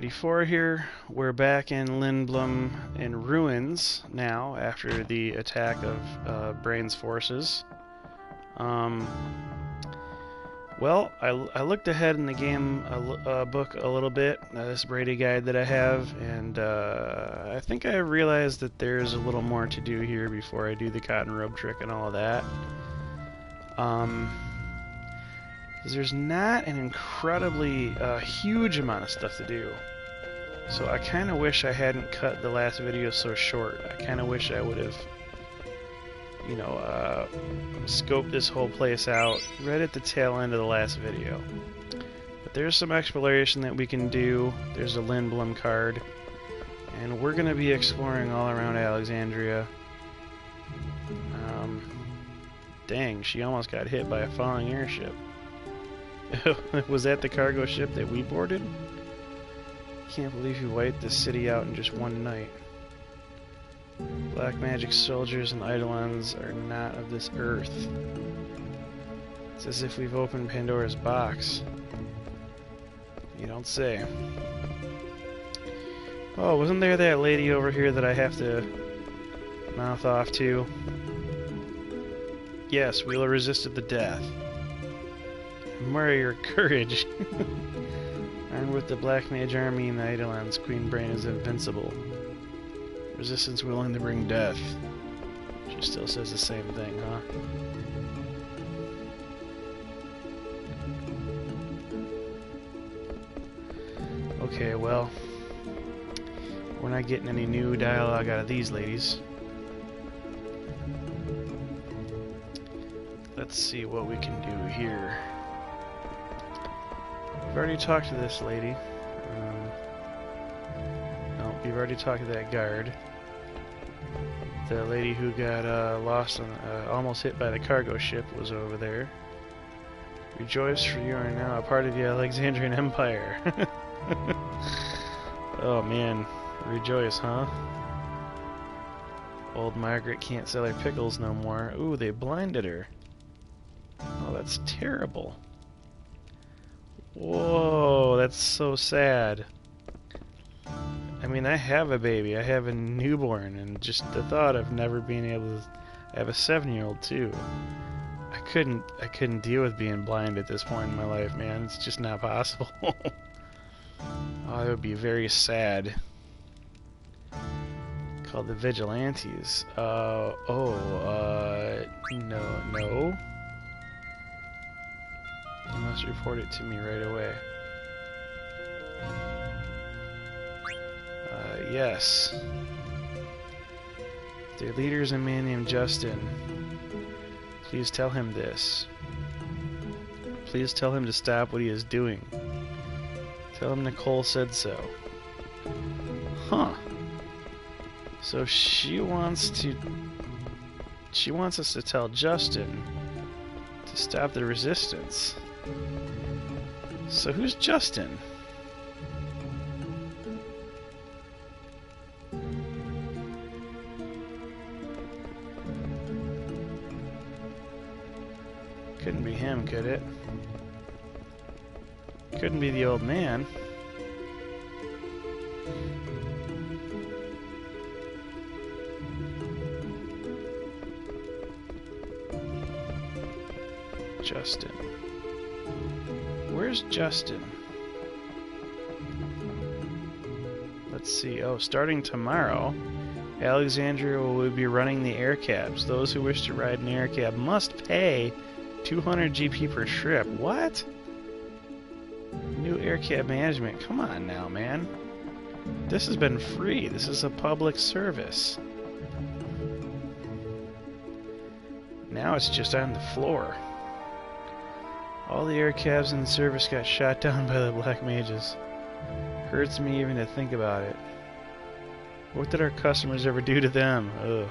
Ep24 here. We're back in Lindblom in ruins now after the attack of Brain's forces. Well, I looked ahead in the game book a little bit, this Brady guide that I have, and I think I realized that there's a little more to do here before I do the cotton robe trick and all of that. There's not an incredibly huge amount of stuff to do. So I kind of wish I hadn't cut the last video so short. I kind of wish I would have, scoped this whole place out right at the tail end of the last video. But there's some exploration that we can do. There's a Lindblom card. And we're going to be exploring all around Alexandria. Dang, she almost got hit by a falling airship. Was that the cargo ship that we boarded? Can't believe you wiped the city out in just one night. Black magic soldiers and eidolons are not of this earth. It's as if we've opened Pandora's box. You don't say. Oh, wasn't there that lady over here that I have to mouth off to? Yes, Wheeler resisted the death. Admire your courage. Armed with the Black Mage Army and the Eidolons, Queen Brain is invincible. Resistance willing to bring death. She still says the same thing, huh? Okay, well, we're not getting any new dialogue out of these ladies. Let's see what we can do here. We've already talked to this lady. No, we've already talked to that guard. The lady who got lost on, almost hit by the cargo ship was over there. Rejoice, for you are now a part of the Alexandrian Empire. Oh man, rejoice, huh? Old Margaret can't sell her pickles no more. Ooh, they blinded her. Oh, that's terrible. Whoa, that's so sad. I mean, I have a baby, I have a newborn, and just the thought of never being able to... I have a 7-year-old too. I couldn't deal with being blind at this point in my life, man. It's just not possible. Oh, that would be very sad. Called the Vigilantes. No. You must report it to me right away. Yes. Their leader is a man named Justin. Please tell him this. Please tell him to stop what he is doing. Tell him Nicole said so. Huh. So she wants us to tell Justin to stop the resistance. So who's Justin? Couldn't be him, could it? Couldn't be the old man. Justin. Where's Justin? Let's see. Oh, starting tomorrow, Alexandria will be running the air cabs. Those who wish to ride an air cab must pay 200 GP per trip. What? New air cab management. Come on now, man. This has been free. This is a public service. Now it's just on the floor. All the air cabs in the service got shot down by the Black Mages. Hurts me even to think about it. What did our customers ever do to them? Ugh.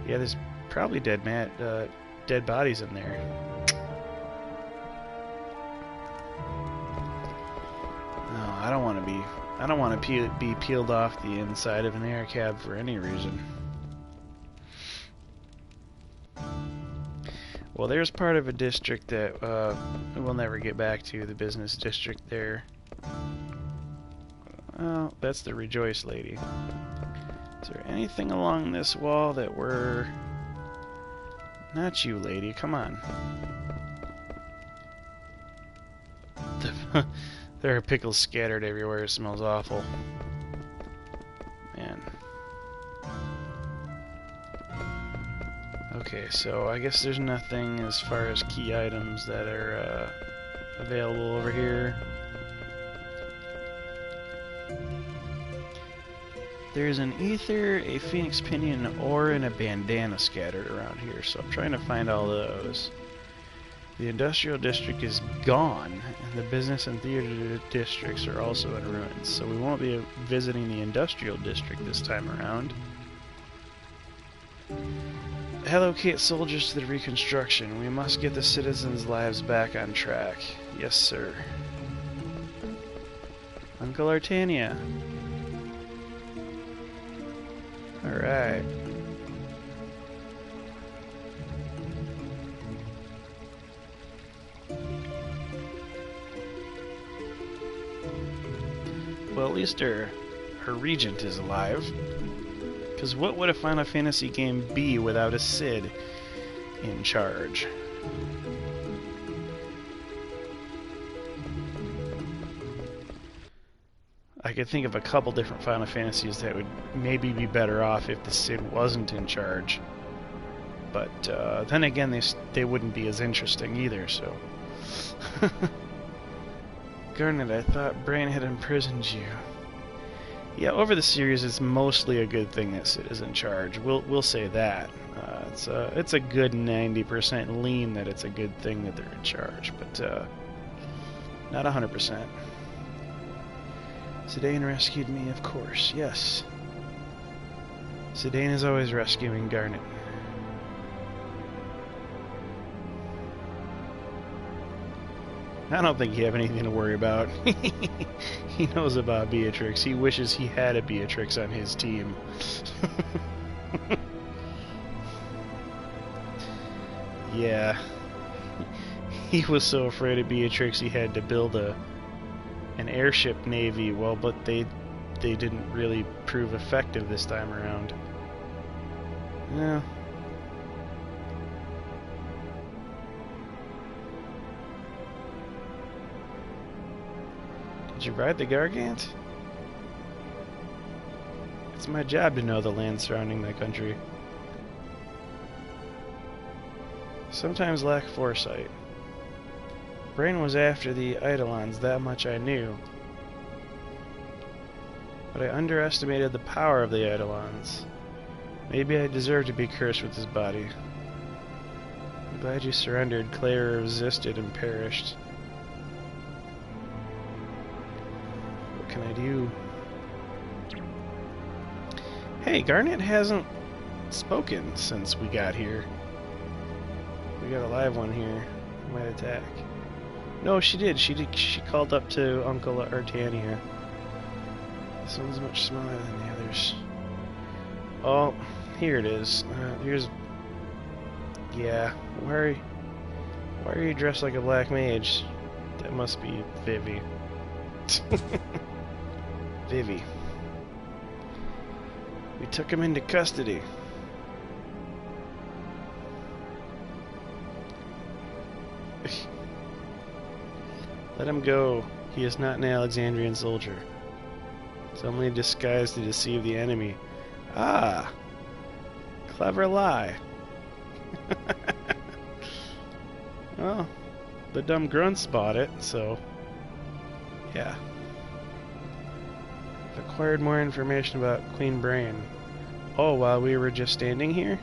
Yeah, there's probably dead bodies in there. No, I don't want to be peeled off the inside of an air cab for any reason. Well, there's part of a district that we'll never get back to, the business district there. Oh, that's the Rejoice lady. Is there anything along this wall that we're... Not you, lady. Come on. There are pickles scattered everywhere. It smells awful. Man. Okay, so I guess there's nothing as far as key items that are available over here. There's an ether, a phoenix pinion, an ore, and a bandana scattered around here, so I'm trying to find all those. The industrial district is gone, and the business and theater districts are also in ruins, so we won't be visiting the industrial district this time around. Allocate soldiers to the reconstruction. We must get the citizens' lives back on track. Yes, sir. Uncle Artania. Alright. Well, at least her regent is alive. Because what would a Final Fantasy game be without a Cid in charge? I could think of a couple different Final Fantasies that would maybe be better off if the Cid wasn't in charge. But then again, they wouldn't be as interesting either, so... Garnet, I thought Brain had imprisoned you. Yeah, over the series, it's mostly a good thing that Cid is in charge. We'll say that. It's a good 90% lean that it's a good thing that they're in charge, but not 100%. Zidane rescued me, of course. Yes. Zidane is always rescuing Garnet. I don't think you have anything to worry about. He knows about Beatrix. He wishes he had a Beatrix on his team. Yeah. He was so afraid of Beatrix he had to build an airship navy. Well, but they didn't really prove effective this time around. Yeah. Did you ride the Gargant? It's my job to know the land surrounding my country. Sometimes lack foresight. Brain was after the Eidolons, that much I knew. But I underestimated the power of the Eidolons. Maybe I deserve to be cursed with his body. I'm glad you surrendered. Claire resisted and perished. What can I do? Hey, Garnet hasn't spoken since we got here. We got a live one here. We might attack. No, she did. She called up to Uncle Artania. This one's much smaller than the others. Oh, here it is. Here's... Yeah. Why are you dressed like a black mage? That must be Vivi. Vivi. We took him into custody. Let him go. He is not an Alexandrian soldier. It's only a disguise to deceive the enemy. Ah! Clever lie. Well, the dumb grunts bought it, so... Yeah. I've acquired more information about Queen Brain. Oh, while we were just standing here?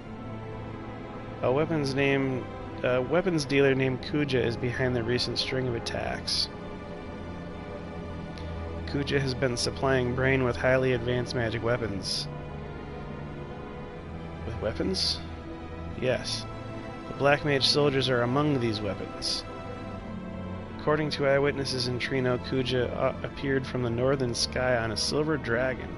A weapons dealer named Kuja is behind the recent string of attacks. Kuja has been supplying Brain with highly advanced magic weapons. With weapons? Yes. The Black Mage soldiers are among these weapons. According to eyewitnesses in Trino, Kuja appeared from the northern sky on a silver dragon.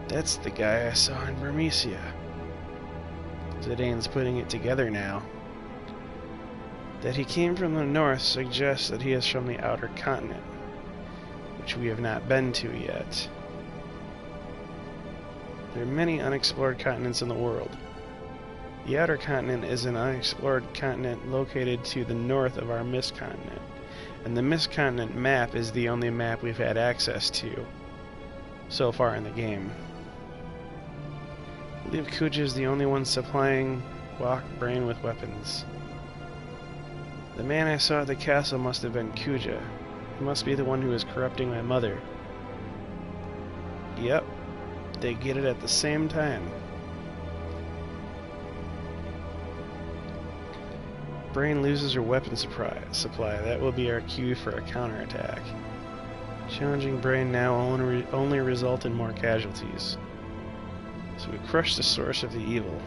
That's the guy I saw in Vermesia. Zidane's putting it together now. That he came from the north suggests that he is from the outer continent. which we have not been to yet. There are many unexplored continents in the world. The outer continent is an unexplored continent located to the north of our Mist continent, and the Mist continent map is the only map we've had access to so far in the game. I believe Kuja is the only one supplying Brain with weapons. The man I saw at the castle must have been Kuja. He must be the one who is corrupting my mother. Yep, they get it at the same time. Brain loses her weapon supply. That will be our cue for a counterattack. Challenging Brain now only result in more casualties. So we crush the source of the evil.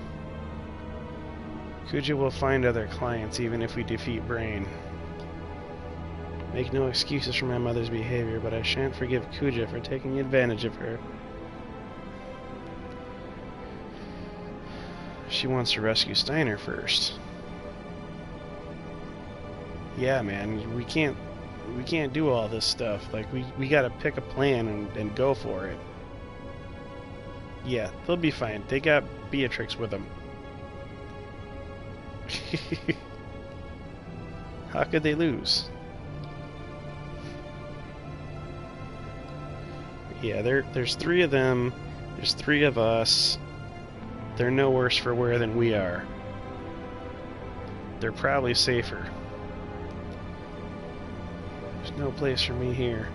Kuja will find other clients even if we defeat Brain. Make no excuses for my mother's behavior, but I shan't forgive Kuja for taking advantage of her. She wants to rescue Steiner first. Yeah, man, we can't do all this stuff. Like, we gotta pick a plan and go for it. Yeah, they'll be fine. They got Beatrix with them. How could they lose? Yeah, there's 3 of them. There's 3 of us. They're no worse for wear than we are. They're probably safer. There's no place for me here.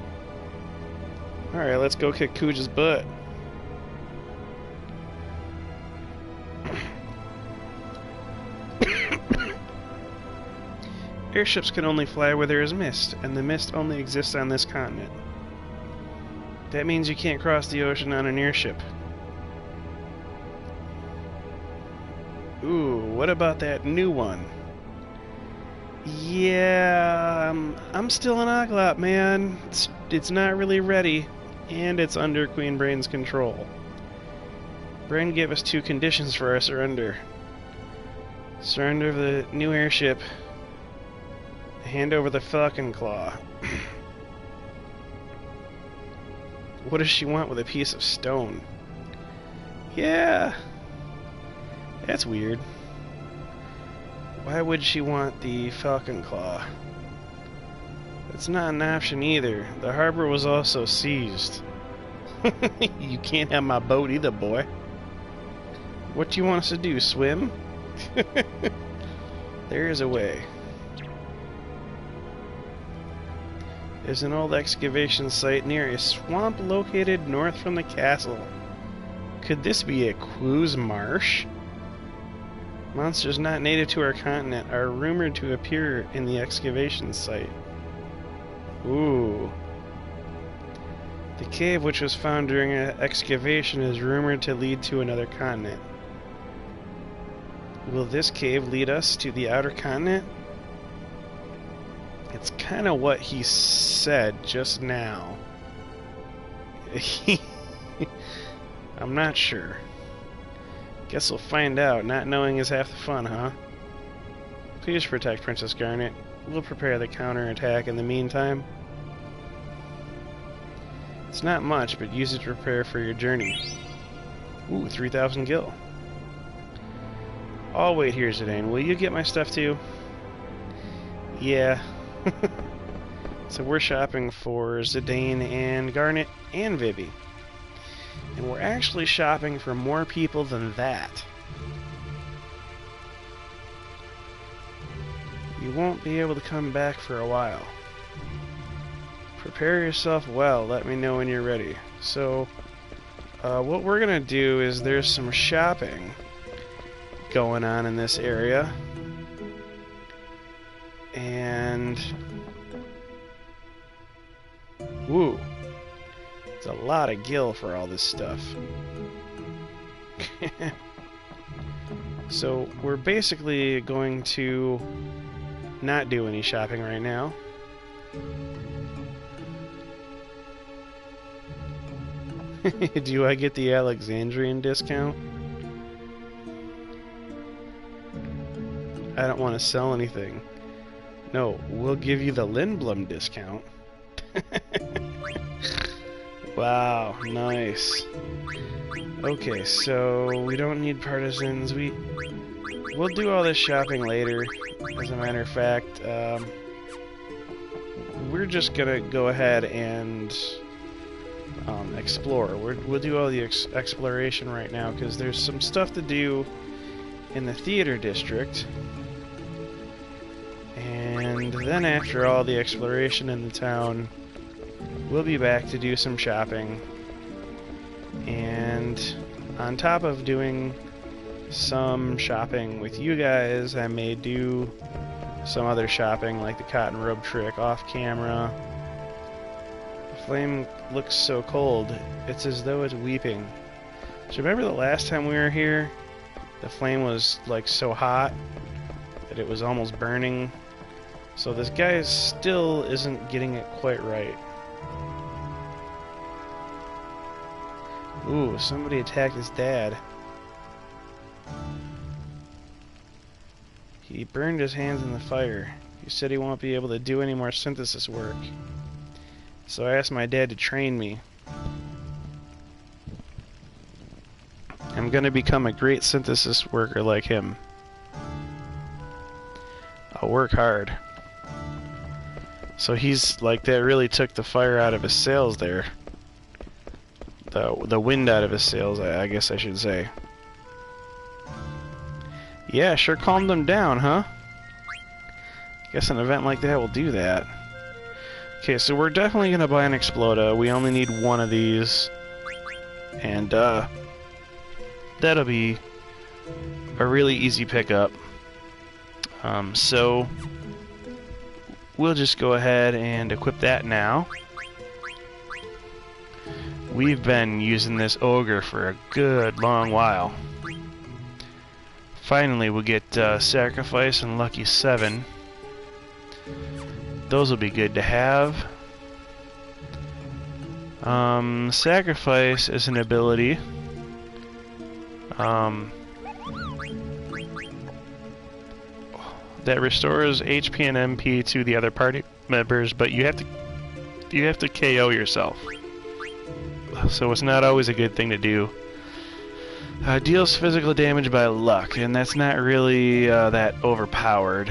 Alright, let's go kick Kuja's butt. Airships can only fly where there is mist, and the mist only exists on this continent. That means you can't cross the ocean on an airship. Ooh, what about that new one? Yeah, I'm still an Oglop, man. It's not really ready, and it's under Queen Brain's control. Brain gave us 2 conditions for our surrender. Surrender of the new airship. Hand over the Falcon Claw. What does she want with a piece of stone? Yeah. That's weird. Why would she want the Falcon Claw? That's not an option either. The harbor was also seized. You can't have my boat either, boy. What do you want us to do, swim? There is a way. There's an old excavation site near a swamp located north from the castle. Could this be a Quoz marsh? Monsters not native to our continent are rumored to appear in the excavation site. Ooh. The cave which was found during an excavation is rumored to lead to another continent. Will this cave lead us to the outer continent? It's kind of what he said just now. I'm not sure. Guess we'll find out. Not knowing is half the fun, huh? Please protect Princess Garnet. We'll prepare the counterattack in the meantime. It's not much, but use it to prepare for your journey. Ooh, 3,000 gil. I'll wait here, Zidane. Will you get my stuff too? Yeah. So we're shopping for Zidane and Garnet and Vivi. And we're actually shopping for more people than that. You won't be able to come back for a while. Prepare yourself well. Let me know when you're ready. So, what we're gonna do is there's some shopping going on in this area. And... woo. It's a lot of gil for all this stuff. So, we're basically going to not do any shopping right now. Do I get the Alexandrian discount? I don't want to sell anything. No, we'll give you the Lindblom discount. Wow, nice. Okay, so we don't need partisans. We'll do all this shopping later. As a matter of fact, we're just gonna go ahead and explore. We'll do all the exploration right now because there's some stuff to do in the theater district. And then after all the exploration in the town, we'll be back to do some shopping. And on top of doing some shopping with you guys, I may do some other shopping like the cotton robe trick off camera. The flame looks so cold, it's as though it's weeping. So remember the last time we were here? The flame was like so hot that it was almost burning. So this guy still isn't getting it quite right. Ooh, somebody attacked his dad. He burned his hands in the fire. He said he won't be able to do any more synthesis work. So I asked my dad to train me. I'm gonna become a great synthesis worker like him. I'll work hard. So he's like, that really took the fire out of his sails there. The wind out of his sails, I guess I should say. Yeah, sure calmed them down, huh? Guess an event like that will do that. Okay, so we're definitely gonna buy an Exploda. We only need one of these. And, that'll be a really easy pickup. So we'll just go ahead and equip that now. We've been using this ogre for a good long while. Finally, we'll get Sacrifice and Lucky 7. Those will be good to have. Sacrifice is an ability. That restores HP and MP to the other party members, but you have to KO yourself. So it's not always a good thing to do. Deals physical damage by luck, and that's not really that overpowered.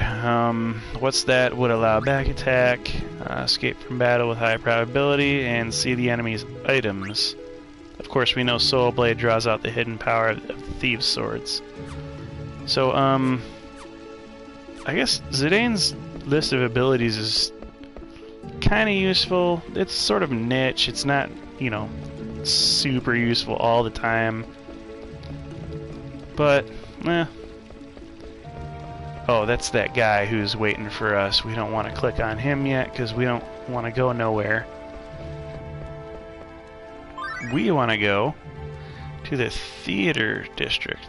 What's that? Would allow back attack, escape from battle with high probability, and see the enemy's items. Of course, we know Soul Blade draws out the hidden power of the Thieves' Swords. So, I guess Zidane's list of abilities is kind of useful. It's sort of niche. It's not, you know, super useful all the time. But, eh. Oh, that's that guy who's waiting for us. We don't want to click on him yet because we don't want to go nowhere. We want to go to the theater district.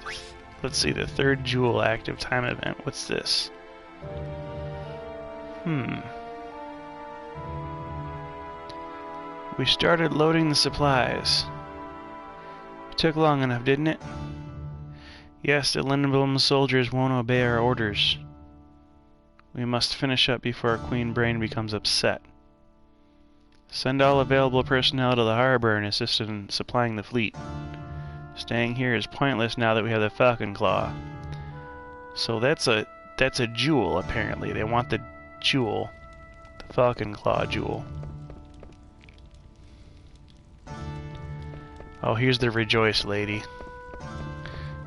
Let's see, the third Jewel active time event. What's this? We started loading the supplies. It took long enough, didn't it? Yes, the Lindblom soldiers won't obey our orders. We must finish up before Queen Brain becomes upset. Send all available personnel to the harbor and assist in supplying the fleet. Staying here is pointless now that we have the Falcon Claw. So that's a jewel, apparently. They want the jewel. The Falcon Claw jewel. Oh, here's the Rejoice lady.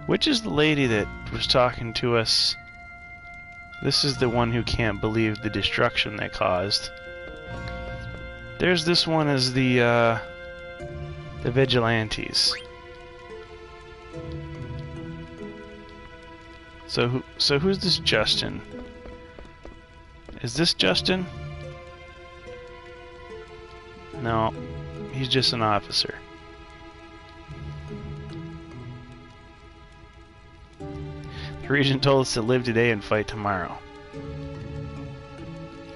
Which is the lady that was talking to us? This is the one who can't believe the destruction they caused. There's this one as the Vigilantes. So who's this Justin? Is this Justin? No, he's just an officer. The Regent told us to live today and fight tomorrow.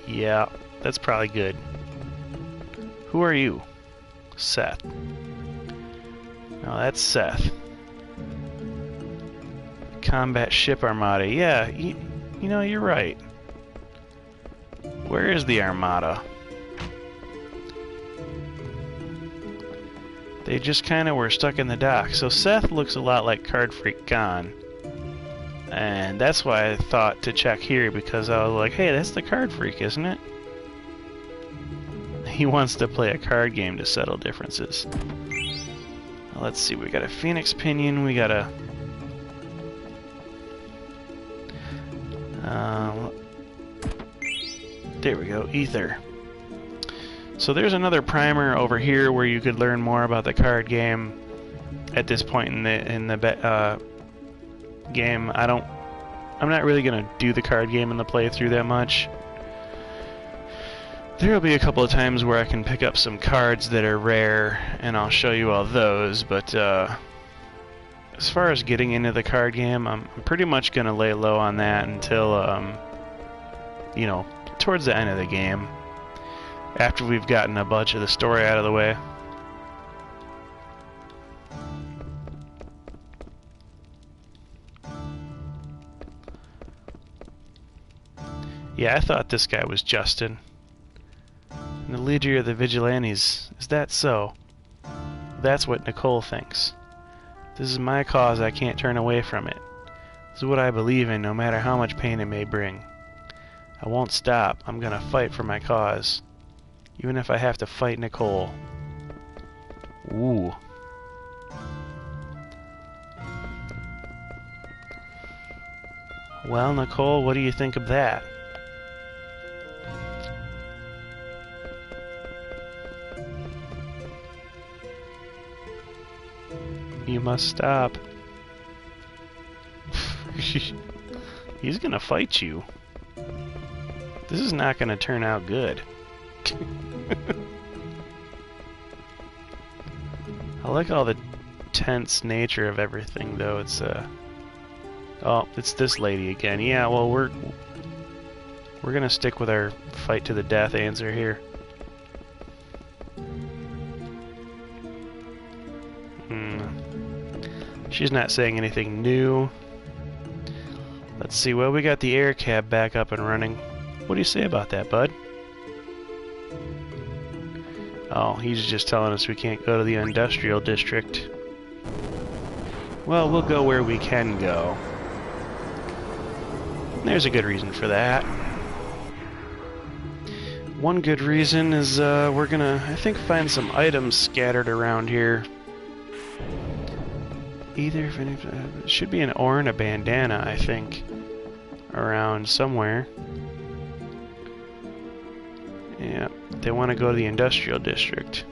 Yeah, that's probably good. Who are you? Seth. No, that's Seth. Combat Ship Armada. Yeah, you know, you're right. Where is the Armada? They just kind of were stuck in the dock. So Seth looks a lot like Card Freak Gone. And that's why I thought to check here, because I was like, hey, that's the Card Freak, isn't it? He wants to play a card game to settle differences. Well, let's see, we got a Phoenix Pinion, we got a... there we go, Ether. So there's another primer over here where you could learn more about the card game at this point in the game. I'm not really gonna do the card game in the playthrough that much. There'll be a couple of times where I can pick up some cards that are rare, and I'll show you all those, but as far as getting into the card game, I'm pretty much gonna lay low on that until you know, towards the end of the game, after we've gotten a bunch of the story out of the way. Yeah, I thought this guy was Justin. And the leader of the Vigilantes. Is that so? That's what Nicole thinks. This is my cause, I can't turn away from it. This is what I believe in, no matter how much pain it may bring. I won't stop. I'm gonna fight for my cause. Even if I have to fight Nicole. Ooh. Well, Nicole, what do you think of that? You must stop. He's gonna fight you. This is not gonna turn out good. I like all the tense nature of everything, though. It's oh, it's this lady again. Yeah, well, we're gonna stick with our fight to the death answer here. She's not saying anything new. Let's see, well, we got the air cab back up and running. What do you say about that, bud? Oh, he's just telling us we can't go to the industrial district. Well, we'll go where we can go. There's a good reason for that. One good reason is we're gonna, I think, find some items scattered around here. Either it should be an ore and a bandana, I think, around somewhere. Yeah, they want to go to the industrial district.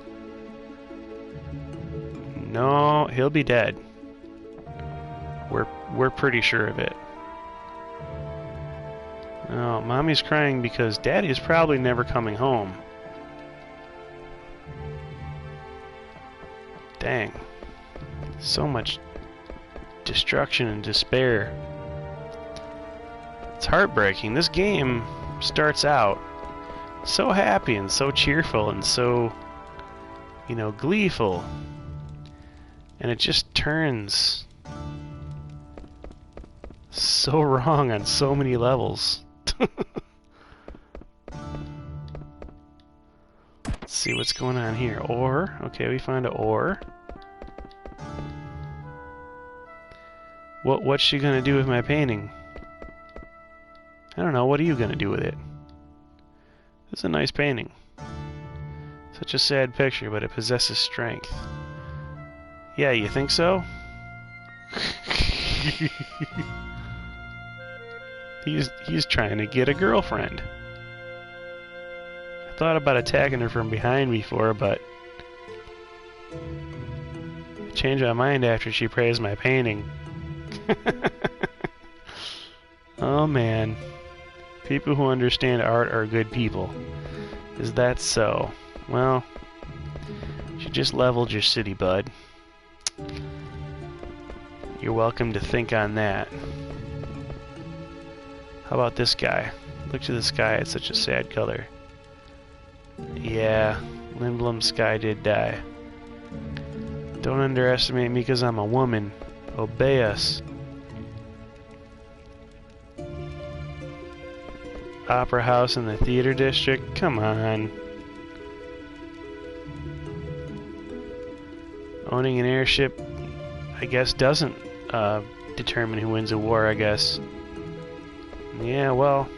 No, he'll be dead. We're pretty sure of it. Oh, Mommy's crying because Daddy is probably never coming home. Dang. So much destruction and despair. It's heartbreaking. This game starts out so happy and so cheerful and so, you know, gleeful. And it just turns so wrong on so many levels. Let's see what's going on here. Ore. Okay, we find an ore. What's she gonna do with my painting? I don't know. What are you gonna do with it? It's a nice painting. Such a sad picture, but it possesses strength. Yeah, you think so? He's trying to get a girlfriend. I thought about attacking her from behind before, but I changed my mind after she praised my painting. Oh man. People who understand art are good people. Is that so? Well, you just leveled your city, bud. You're welcome to think on that. How about this guy? Look to the sky, it's such a sad color. Yeah, Lindblom's sky did die. Don't underestimate me because I'm a woman. Obey us. Opera House in the theater district? Come on. Owning an airship, I guess, doesn't determine who wins a war, I guess. Yeah, well...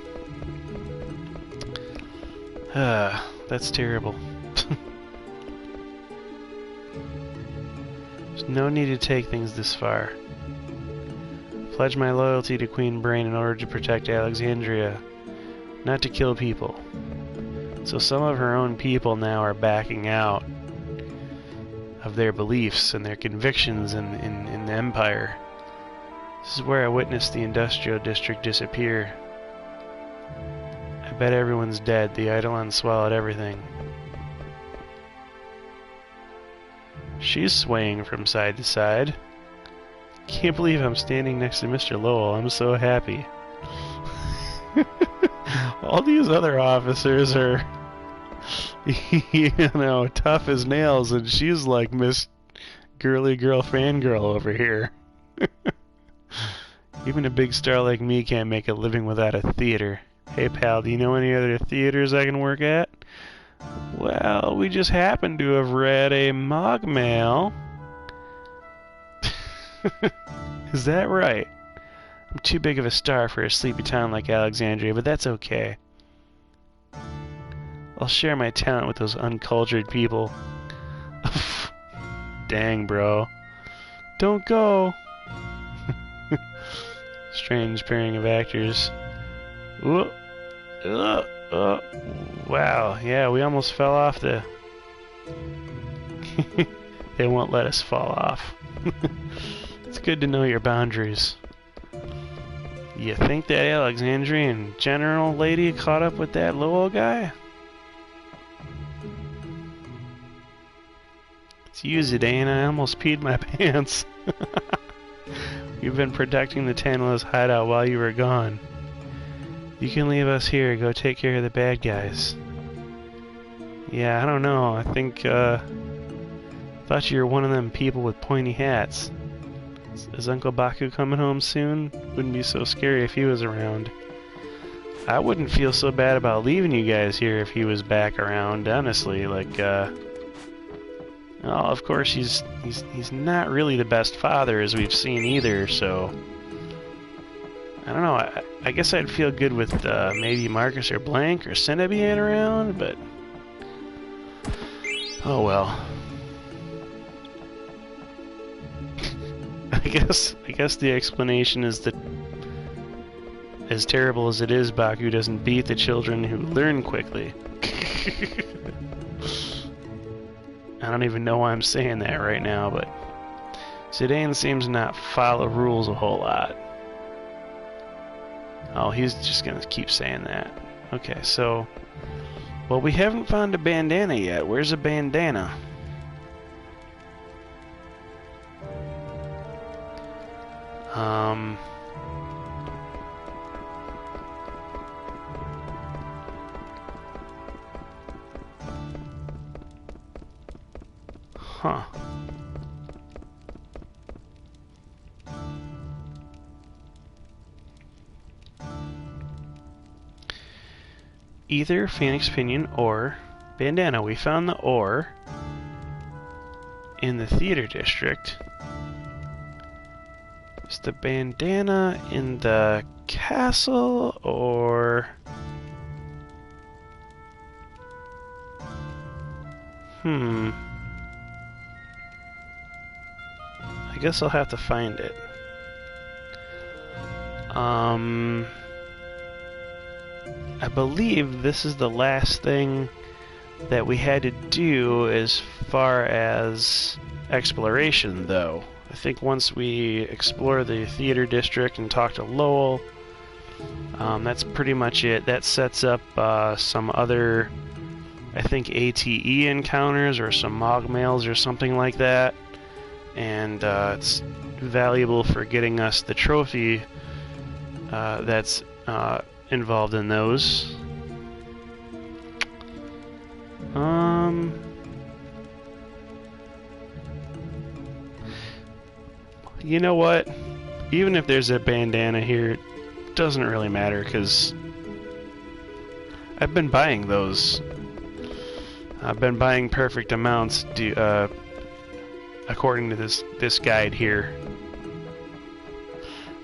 that's terrible. There's no need to take things this far. Pledge my loyalty to Queen Brain in order to protect Alexandria, not to kill people. So some of her own people now are backing out of their beliefs and their convictions in the Empire. This is where I witnessed the industrial district disappear. I bet everyone's dead. The Eidolon swallowed everything. She's swaying from side to side. Can't believe I'm standing next to Mr. Lowell. I'm so happy. All these other officers are, you know, tough as nails, and she's like Miss Girly Girl Fangirl over here. Even a big star like me can't make a living without a theater. Hey pal, do you know any other theaters I can work at? Well, we just happen to have read a Mogmail. Is that right? I'm too big of a star for a sleepy town like Alexandria, but that's okay. I'll share my talent with those uncultured people. Dang, bro. Don't go. Strange pairing of actors. Ooh. Wow, yeah, we almost fell off the... They won't let us fall off. It's good to know your boundaries. You think that Alexandrian general lady caught up with that Lowell guy? It's you, Zidane. I almost peed my pants. We've been protecting the Tanila's hideout while you were gone. You can leave us here. Go take care of the bad guys. Yeah, I don't know. I think, thought you were one of them people with pointy hats. Is Uncle Baku coming home soon? Wouldn't be so scary if he was around. I wouldn't feel so bad about leaving you guys here if he was back around, honestly. Like, well, of course he's not really the best father as we've seen either, so... I don't know, I guess I'd feel good with maybe Marcus or Blank or Cinna being around, but... Oh well. I guess the explanation is that as terrible as it is, Baku doesn't beat the children who learn quickly. I don't even know why I'm saying that right now, but Zidane seems to not follow rules a whole lot. Oh, he's just gonna keep saying that. Okay, so... Well, we haven't found a bandana yet. Where's a bandana? Huh. Either Phoenix Pinion or bandana. We found the ore in the theater district. Is the bandana in the castle or... I guess I'll have to find it. I believe this is the last thing that we had to do as far as exploration, though. I think once we explore the theater district and talk to Lowell, that's pretty much it. That sets up some other, I think, ATE encounters or some Mogmails or something like that. And it's valuable for getting us the trophy that's involved in those. You know what? Even if there's a bandana here, it doesn't really matter, because I've been buying those. I've been buying perfect amounts according to this guide here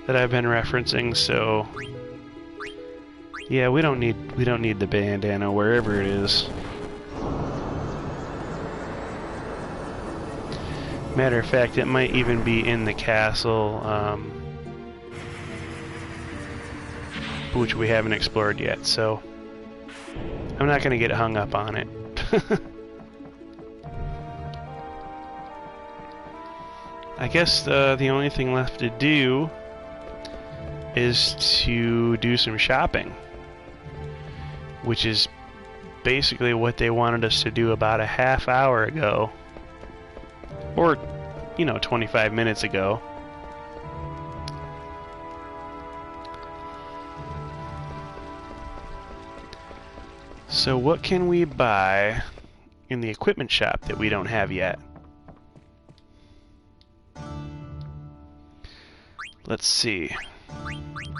that I've been referencing. So yeah, we don't need the bandana wherever it is. Matter of fact, it might even be in the castle, which we haven't explored yet, so I'm not going to get hung up on it. I guess the only thing left to do is to do some shopping, which is basically what they wanted us to do about a half hour ago. Or, 25 minutes ago. So what can we buy in the equipment shop that we don't have yet? Let's see.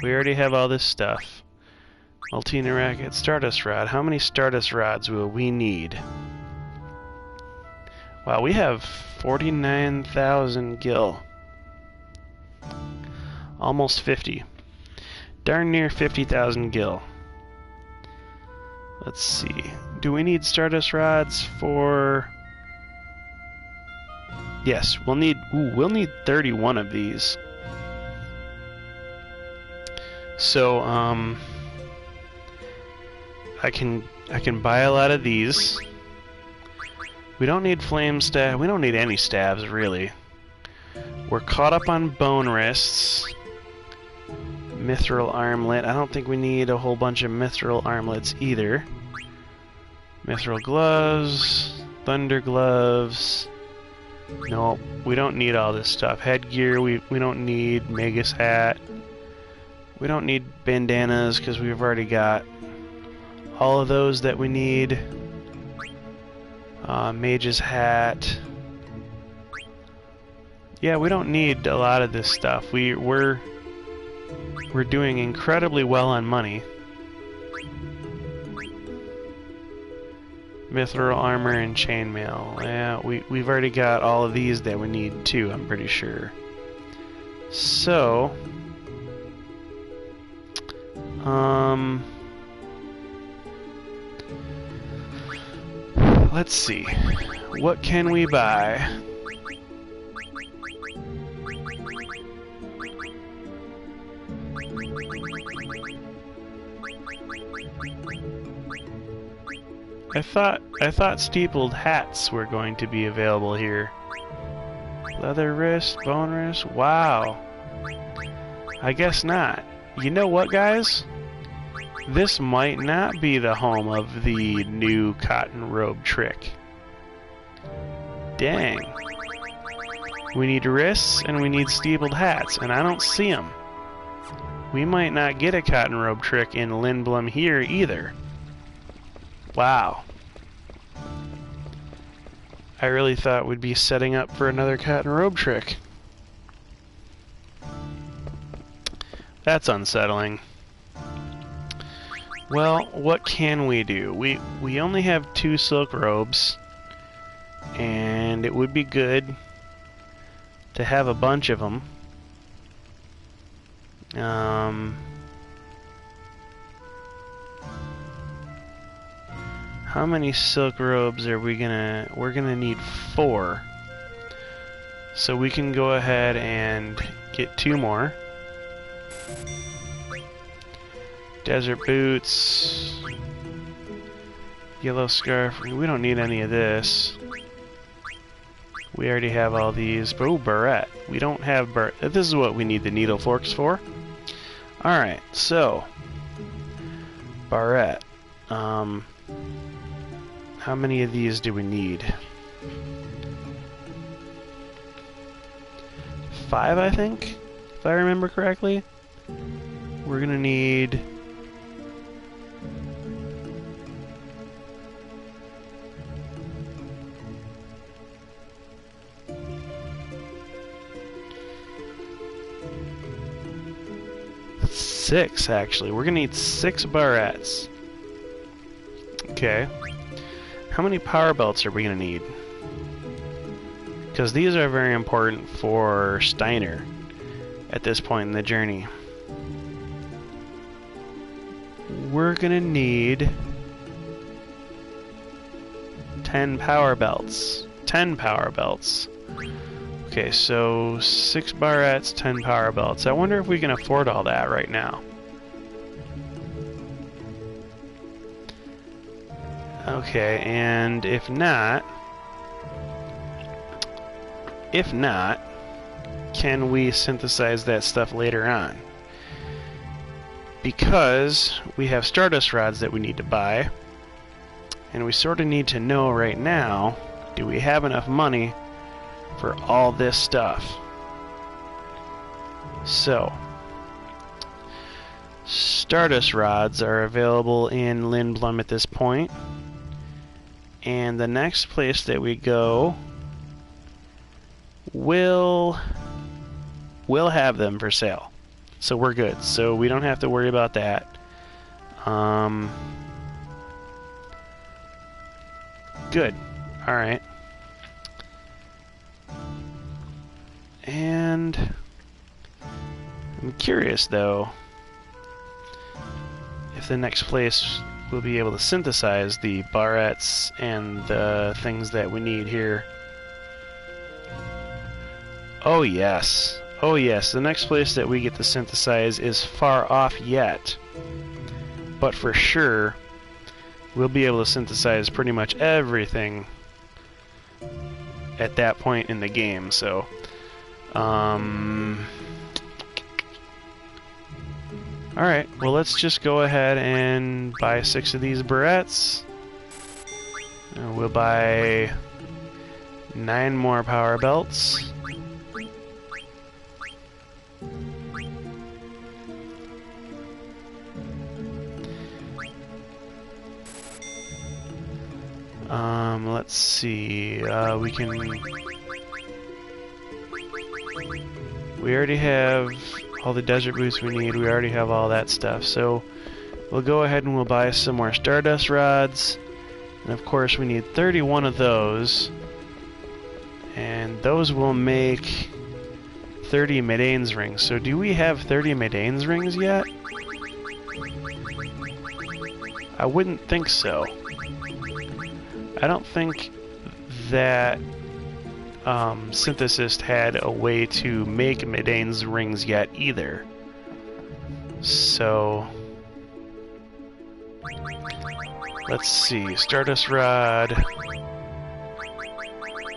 We already have all this stuff. Multina racket, Stardust rod. How many Stardust rods will we need? Wow, we have 49,000 gil. Almost 50. Darn near 50,000 gil. Let's see. Do we need Stardust rods for... Yes, we'll need 31 of these. So, I can buy a lot of these. We don't need flame staff. We don't need any staves, really. We're caught up on bone wrists. Mithril armlet. I don't think we need a whole bunch of mithril armlets either. Mithril gloves. Thunder gloves. Nope, we don't need all this stuff. Headgear, we don't need. Magus hat. We don't need bandanas because we've already got all of those that we need. Mage's hat. Yeah, we don't need a lot of this stuff. We're doing incredibly well on money. Mithril armor and chainmail. Yeah, we've already got all of these that we need too, I'm pretty sure. So, let's see. What can we buy? I thought steepled hats were going to be available here. Leather wrist, bone wrist. Wow. I guess not. You know what, guys? This might not be the home of the new cotton robe trick. Dang. We need wrists and we need steepled hats, and I don't see them. We might not get a cotton robe trick in Lindblum here either. Wow. I really thought we'd be setting up for another cotton robe trick. That's unsettling. Well, what can we do? We only have 2 silk robes, and it would be good to have a bunch of them. How many silk robes are we gonna... We're gonna need 4. So we can go ahead and get 2 more. Desert boots. Yellow scarf. We don't need any of this. We already have all these. But, ooh, barrette. We don't have barrette. This is what we need the needle forks for. Alright, so... barrette. How many of these do we need? 5, I think? If I remember correctly. We're gonna need... six, actually. We're gonna need 6 barrettes. Okay. How many power belts are we gonna need? because these are very important for Steiner at this point in the journey. We're gonna need 10 power belts. 10 power belts. Okay, so 6 barrettes, 10 power belts. I wonder if we can afford all that right now. Okay, and if not, can we synthesize that stuff later on? Because we have Stardust rods that we need to buy, and we sort of need to know right now, do we have enough money for all this stuff? So, Stardust rods are available in Lindblum at this point, and the next place that we go will have them for sale. So we're good. So we don't have to worry about that. Good. Alright. And I'm curious though if the next place we'll be able to synthesize the barrettes and the things that we need here. Oh yes. Oh yes, the next place that we get to synthesize is far off yet. But for sure, we'll be able to synthesize pretty much everything at that point in the game, so... Alright, well let's just go ahead and buy 6 of these barrettes. We'll buy 9 more power belts. Let's see, we already have all the desert boots we need, we already have all that stuff, so we'll go ahead and we'll buy some more Stardust rods, and of course we need 31 of those, and those will make 30 Medane's rings. So do we have 30 Medane's rings yet? I wouldn't think so. I don't think that Synthesist had a way to make Medane's rings yet either. So let's see. Stardust rod.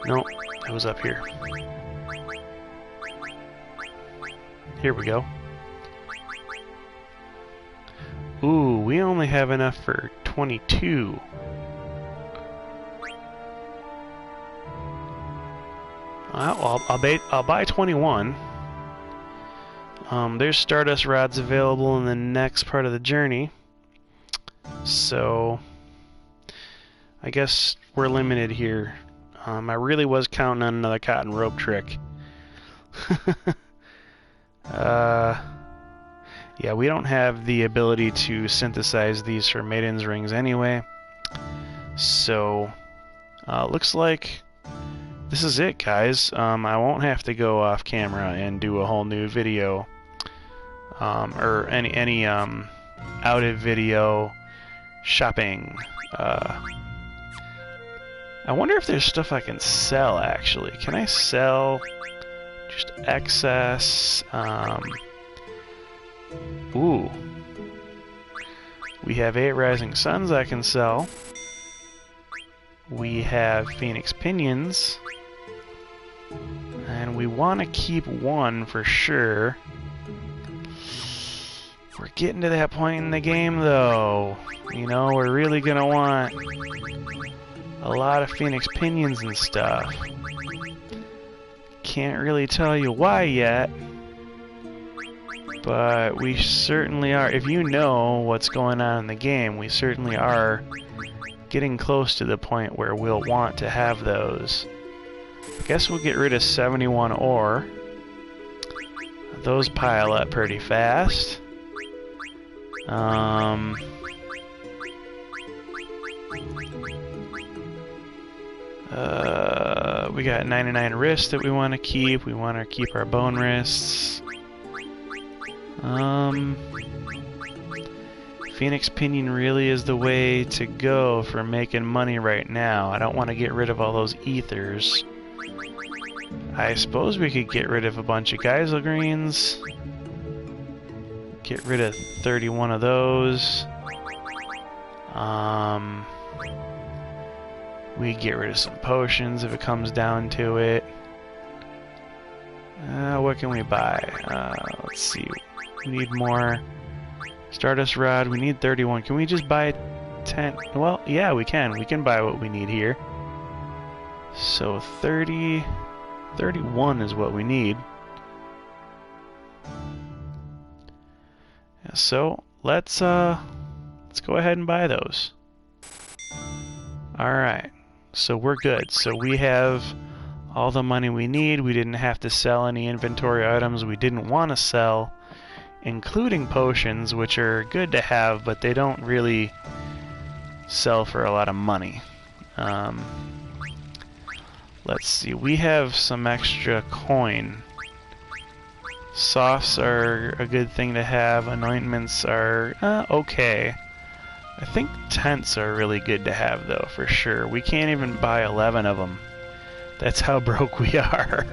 Nope, it was up here. Here we go. Ooh, we only have enough for 22. I'll buy 21. There's Stardust rods available in the next part of the journey, so I guess we're limited here. I really was counting on another cotton rope trick. Yeah, we don't have the ability to synthesize these for Maiden's rings anyway, so looks like this is it, guys. I won't have to go off camera and do a whole new video, or any out of video shopping. I wonder if there's stuff I can sell, actually. Can I sell just excess? Ooh. We have 8 Rising Suns I can sell. We have Phoenix Pinions. And we want to keep 1 for sure. We're getting to that point in the game, though. You know, we're really gonna want a lot of Phoenix Pinions and stuff. Can't really tell you why yet, but we certainly are. If you know what's going on in the game, we certainly are getting close to the point where we'll want to have those. I guess we'll get rid of 71 ore. Those pile up pretty fast. we got 99 wrists that we want to keep. We want to keep our bone wrists. Phoenix Pinion really is the way to go for making money right now. I don't want to get rid of all those ethers. I suppose we could get rid of a bunch of Geisel Greens. Get rid of 31 of those. We get rid of some potions if it comes down to it. What can we buy? Let's see. We need more Stardust Rod. We need 31. Can we just buy 10? Well, yeah, we can. We can buy what we need here. So 31 is what we need. So let's go ahead and buy those. All right. So we're good. So we have all the money we need. We didn't have to sell any inventory items we didn't want to sell, including potions, which are good to have, but they don't really sell for a lot of money. Let's see. We have some extra coin. Softs are a good thing to have. Anointments are okay. I think tents are really good to have, though, for sure. We can't even buy 11 of them. That's how broke we are.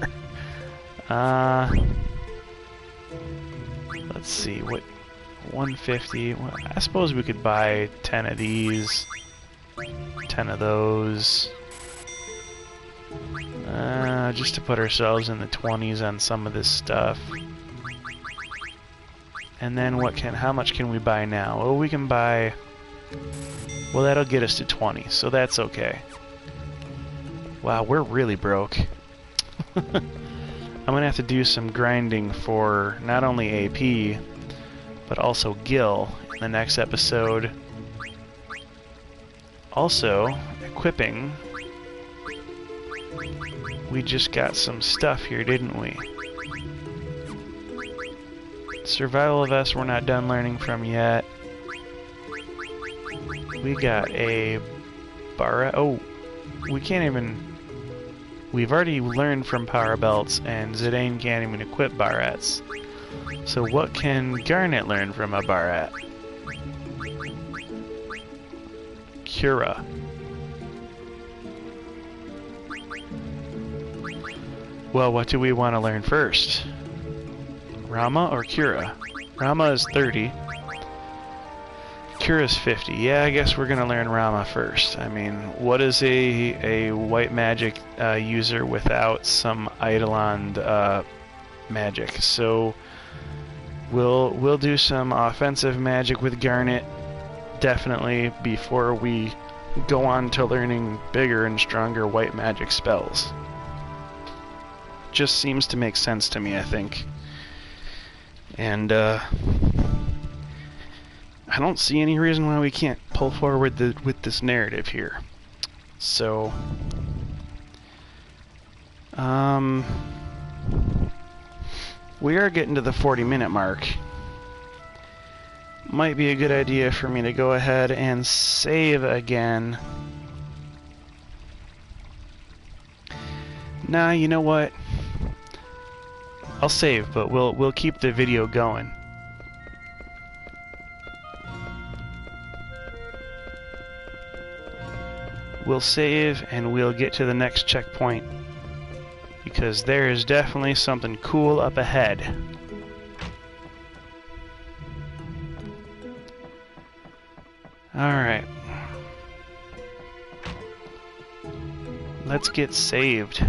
Let's see, what 150. Well, I suppose we could buy 10 of these, 10 of those, just to put ourselves in the 20s on some of this stuff. And then how much can we buy now? Well, we can buy. Well, that'll get us to 20, so that's okay. Wow, we're really broke. I'm gonna have to do some grinding for not only AP, but also Gil in the next episode. Also, equipping. We just got some stuff here, didn't we? Survival of S we're not done learning from yet. We got a Barret. Oh, we can't even. We've already learned from Power Belts, and Zidane can't even equip Barrets. So what can Garnet learn from a Barret? Cura. Well, what do we want to learn first? Rama or Cura? Rama is 30. Cura's 50. Yeah, I guess we're gonna learn Rama first. I mean, what is a white magic user without some Eidolon magic? So we'll do some offensive magic with Garnet definitely before we go on to learning bigger and stronger white magic spells. Just seems to make sense to me, I think. And I don't see any reason why we can't pull forward with this narrative here. So, we are getting to the 40-minute mark. Might be a good idea for me to go ahead and save again. Nah, you know what? I'll save, but we'll keep the video going. We'll save and we'll get to the next checkpoint, because there is definitely something cool up ahead. Alright. Let's get saved.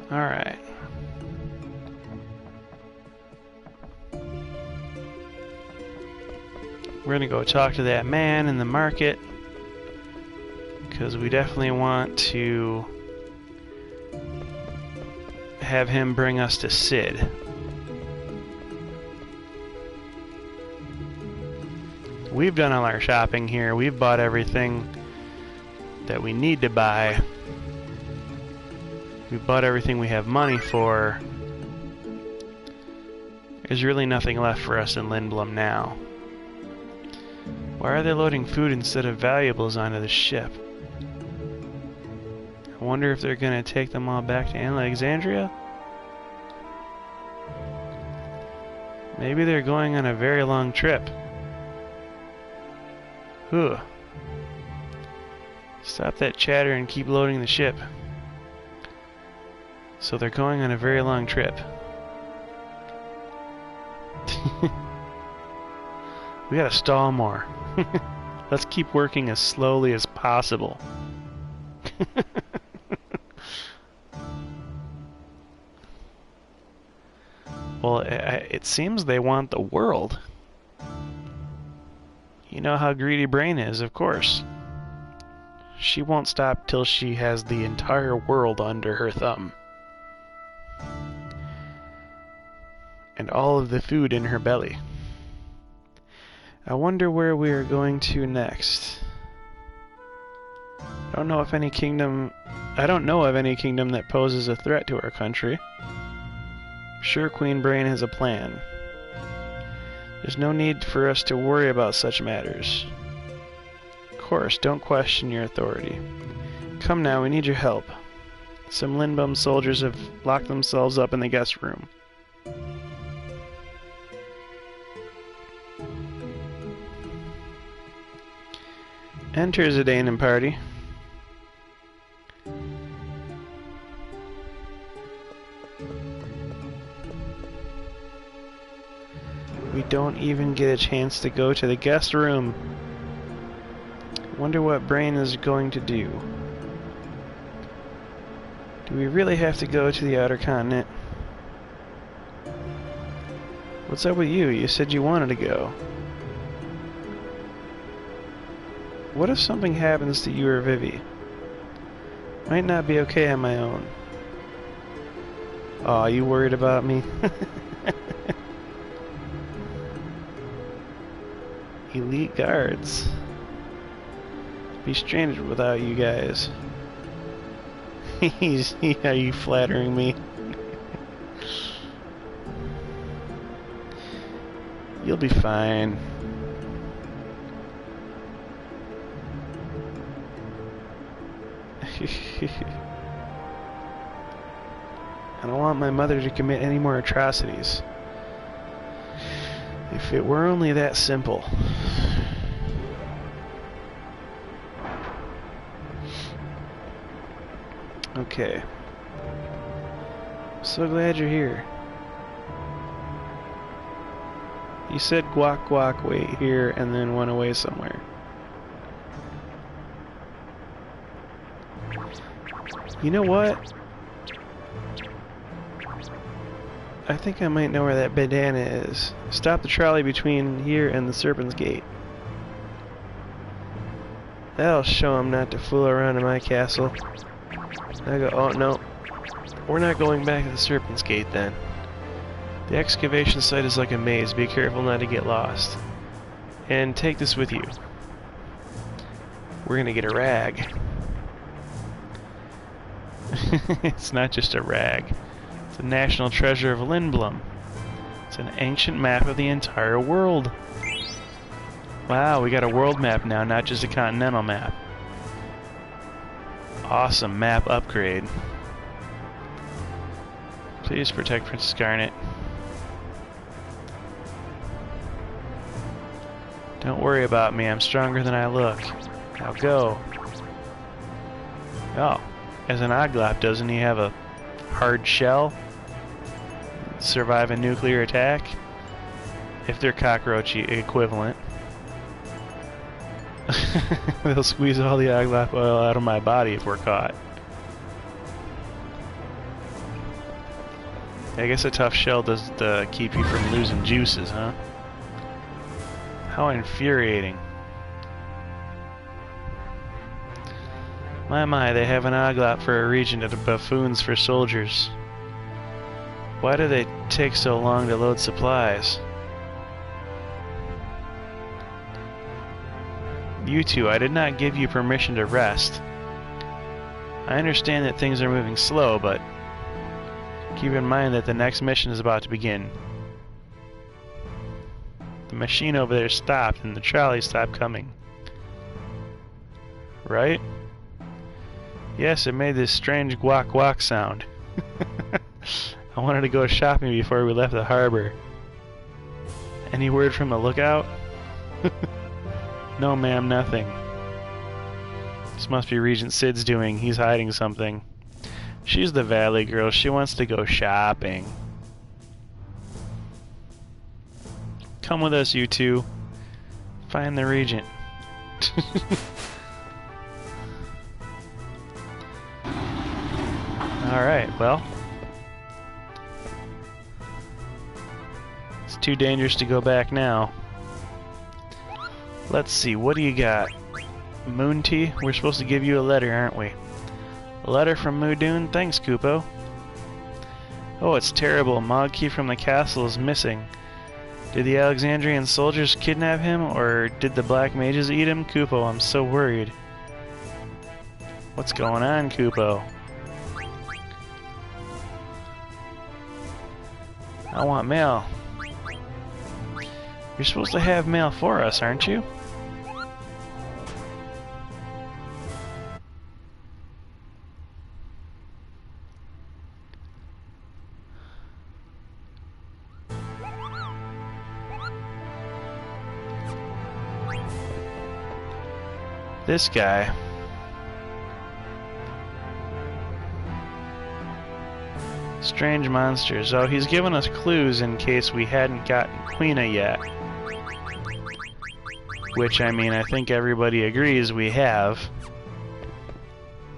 Alright. We're gonna go talk to that man in the market, because we definitely want to have him bring us to Sid. We've done all our shopping here. We've bought everything that we need to buy. We've bought everything we have money for. There's really nothing left for us in Lindblum now. Why are they loading food instead of valuables onto the ship? I wonder if they're gonna take them all back to Alexandria? Maybe they're going on a very long trip. Whew. Stop that chatter and keep loading the ship. So they're going on a very long trip. We gotta stall more. Let's keep working as slowly as possible. Well, it seems they want the world. You know how greedy Brain is, of course. She won't stop till she has the entire world under her thumb. And all of the food in her belly. I wonder where we are going to next. I don't know of any kingdom that poses a threat to our country. I'm sure Queen Brain has a plan. There's no need for us to worry about such matters. Of course, don't question your authority. Come now, we need your help. Some Lindblum soldiers have locked themselves up in the guest room. Enter Zidane and party. We don't even get a chance to go to the guest room. Wonder what Brain is going to do. Do we really have to go to the outer continent? What's up with you? You said you wanted to go. What if something happens to you or Vivi? Might not be okay on my own. Aw, you worried about me? Elite guards. Be stranded without you guys. Are you flattering me? You'll be fine. I don't want my mother to commit any more atrocities. If it were only that simple. Okay. I'm so glad you're here. You said guac guac, wait here, and then went away somewhere. You know what? I think I might know where that bandana is. Stop the trolley between here and the Serpent's Gate. That'll show him not to fool around in my castle. I go, oh no. We're not going back to the Serpent's Gate then. The excavation site is like a maze. Be careful not to get lost. And take this with you. We're gonna get a rag. It's not just a rag. It's a national treasure of Lindblum. It's an ancient map of the entire world. Wow, we got a world map now, not just a continental map. Awesome map upgrade. Please protect Princess Garnet. Don't worry about me, I'm stronger than I look. Now go. Oh, as an Oglop, doesn't he have a hard shell? Survive a nuclear attack? If they're cockroach equivalent. They'll squeeze all the Oglop oil out of my body if we're caught. I guess a tough shell does keep you from losing juices, huh? How infuriating. My, they have an Oglop for a region of buffoons for soldiers. Why do they take so long to load supplies? You two, I did not give you permission to rest. I understand that things are moving slow, but keep in mind that the next mission is about to begin. The machine over there stopped and the trolley stopped coming. Right? Yes, it made this strange guac guac sound. I wanted to go shopping before we left the harbor. Any word from the lookout? No, ma'am, nothing. This must be Regent Sid's doing. He's hiding something. She's the valley girl. She wants to go shopping. Come with us, you two. Find the Regent. Alright, well. It's too dangerous to go back now. Let's see, what do you got? Moon Tea? We're supposed to give you a letter, aren't we? A letter from Mudoon? Thanks, Kupo. Oh, it's terrible. Mogkey from the castle is missing. Did the Alexandrian soldiers kidnap him, or did the black mages eat him? Kupo, I'm so worried. What's going on, Kupo? I want mail. You're supposed to have mail for us, aren't you? This guy. Strange monsters. Oh, he's given us clues in case we hadn't gotten Queena yet. Which, I mean, I think everybody agrees we have.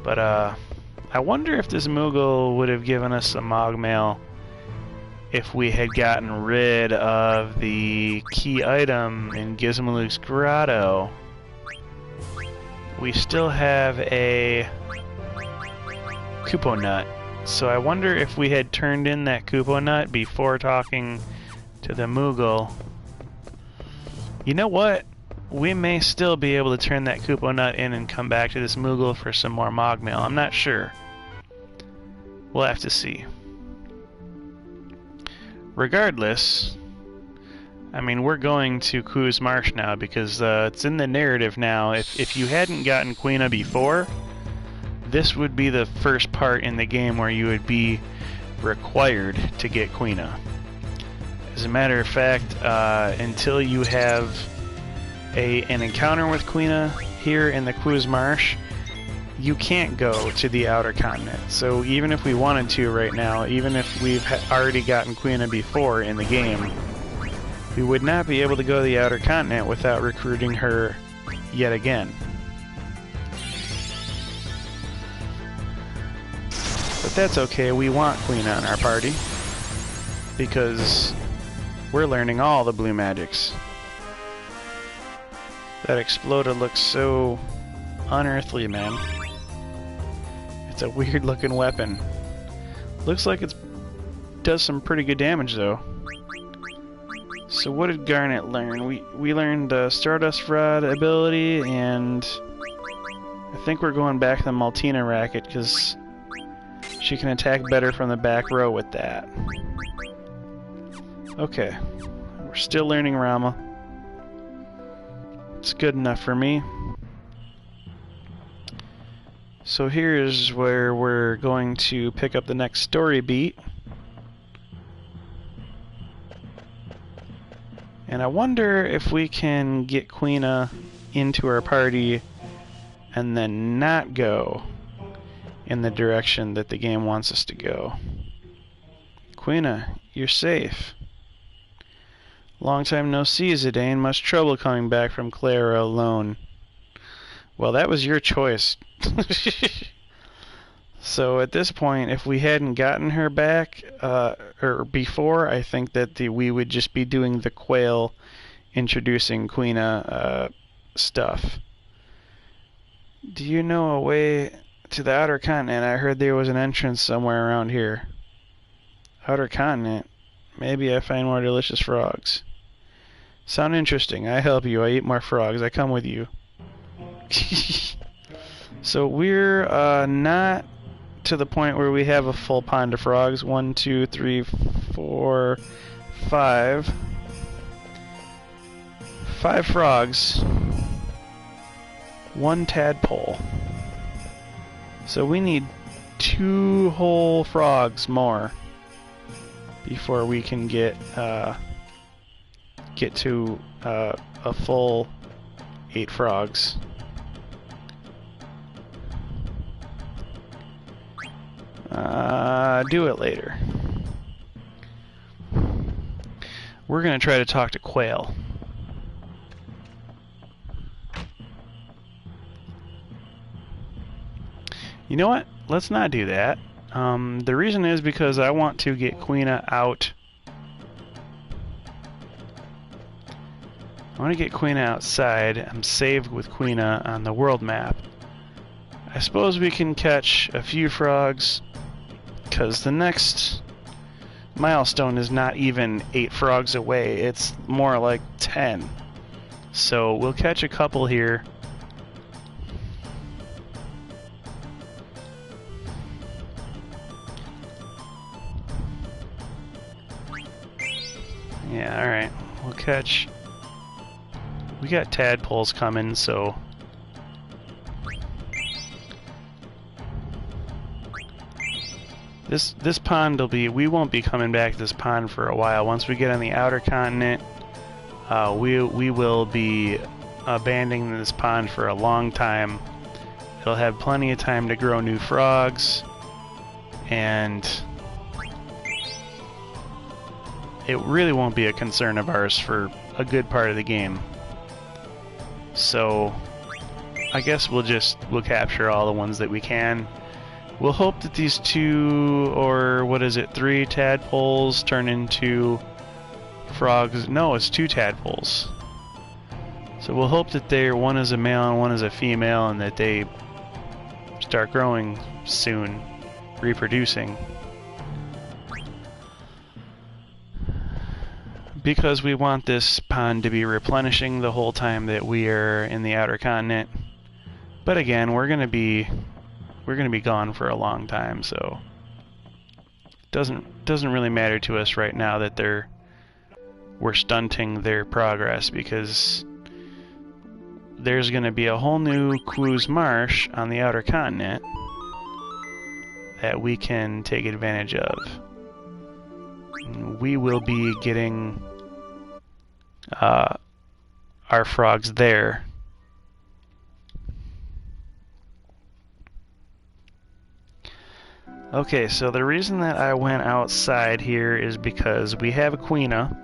But, I wonder if this Moogle would have given us some Mogmail if we had gotten rid of the key item in Gizmaluke's grotto. We still have a Kupo nut. So I wonder if we had turned in that Kupo nut before talking to the Moogle. You know what? We may still be able to turn that Kupo nut in and come back to this Moogle for some more Mogmail. I'm not sure. We'll have to see. Regardless, I mean, we're going to Ku's Marsh now because it's in the narrative now. If you hadn't gotten Queena before, this would be the first part in the game where you would be required to get Queena. As a matter of fact, until you have an encounter with Queena here in the Ku's Marsh, you can't go to the outer continent. So even if we wanted to right now, even if we've already gotten Queena before in the game, we would not be able to go to the outer continent without recruiting her yet again. But that's okay, we want Queena in our party, because we're learning all the blue magics. That exploder looks so unearthly, man. It's a weird looking weapon. Looks like it does some pretty good damage though. So what did Garnet learn? We learned the Stardust Rod ability, and I think we're going back to the Maltina racket because she can attack better from the back row with that. Okay. We're still learning Rama. It's good enough for me. So here's where we're going to pick up the next story beat. And I wonder if we can get Queena into our party and then not go in the direction that the game wants us to go. Queena, you're safe. Long time no see, Zidane. Much trouble coming back from Clara alone. Well, that was your choice. So at this point, if we hadn't gotten her back, or before, I think that we would just be doing the Quail introducing Queena stuff. Do you know a way to the outer continent? I heard there was an entrance somewhere around here. Outer continent? Maybe I find more delicious frogs. Sound interesting. I help you. I eat more frogs. I come with you. So we're not to the point where we have a full pond of frogs. 1, 2, 3, 4, 5. 5 frogs. 1 tadpole. So we need 2 whole frogs more before we can get to a full 8 frogs. Do it later. We're gonna try to talk to Quail. You know what? Let's not do that. The reason is because I want to get Queena out. I want to get Queena outside. I'm saved with Queena on the world map. I suppose we can catch a few frogs, because the next milestone is not even 8 frogs away. It's more like 10. So we'll catch a couple here. Yeah, alright. We'll catch... We got tadpoles coming, so... This pond will be... We won't be coming back to this pond for a while. Once we get on the outer continent, we will be abandoning this pond for a long time. It'll have plenty of time to grow new frogs, and it really won't be a concern of ours for a good part of the game. So I guess we'll capture all the ones that we can. We'll hope that these 2, or what is it, 3 tadpoles turn into frogs. No, it's 2 tadpoles. So we'll hope that one is a male and one is a female, and that they start growing soon, reproducing. Because we want this pond to be replenishing the whole time that we are in the outer continent. But again, we're gonna be gone for a long time, so it doesn't really matter to us right now that we're stunting their progress, because there's gonna be a whole new Quoos Marsh on the outer continent that we can take advantage of. We will be getting our frogs there. Okay, so the reason that I went outside here is because we have a Queena,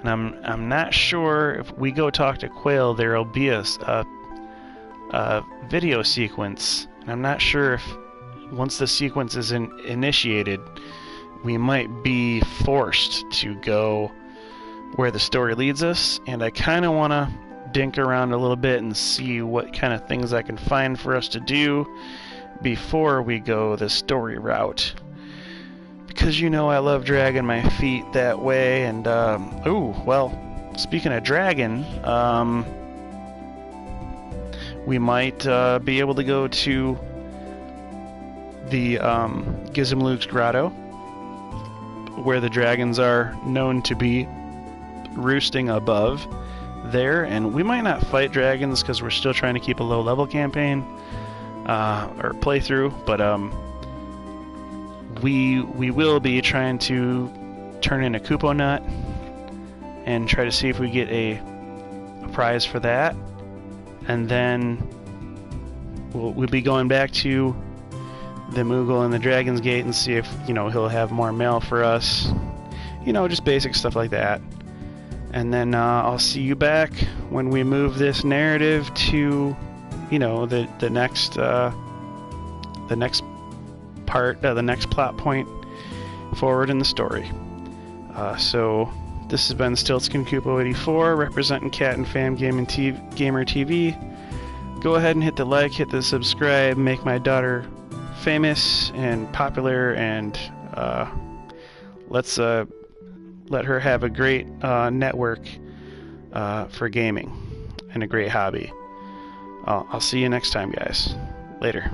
and I'm not sure if we go talk to Quail, there'll be a video sequence, and I'm not sure if once the sequence is initiated, we might be forced to go where the story leads us, and I kind of want to dink around a little bit and see what kind of things I can find for us to do before we go the story route. Because you know I love dragging my feet that way, and ooh, well, speaking of dragon, we might be able to go to the Gizmluke's Grotto, where the dragons are known to be roosting above there, and we might not fight dragons because we're still trying to keep a low level campaign or playthrough, but we will be trying to turn in a Kupo nut and try to see if we get a prize for that, and then we'll be going back to the Moogle and the Dragon's Gate and see if, you know, he'll have more mail for us. You know, just basic stuff like that. And then I'll see you back when we move this narrative to, you know, the next part, the next plot point forward in the story. So this has been StiltzkinKupo84 representing Cat and Fam Gamer TV. Go ahead and hit the like, hit the subscribe, make my daughter famous and popular, and let's let her have a great network for gaming and a great hobby. I'll see you next time, guys. Later.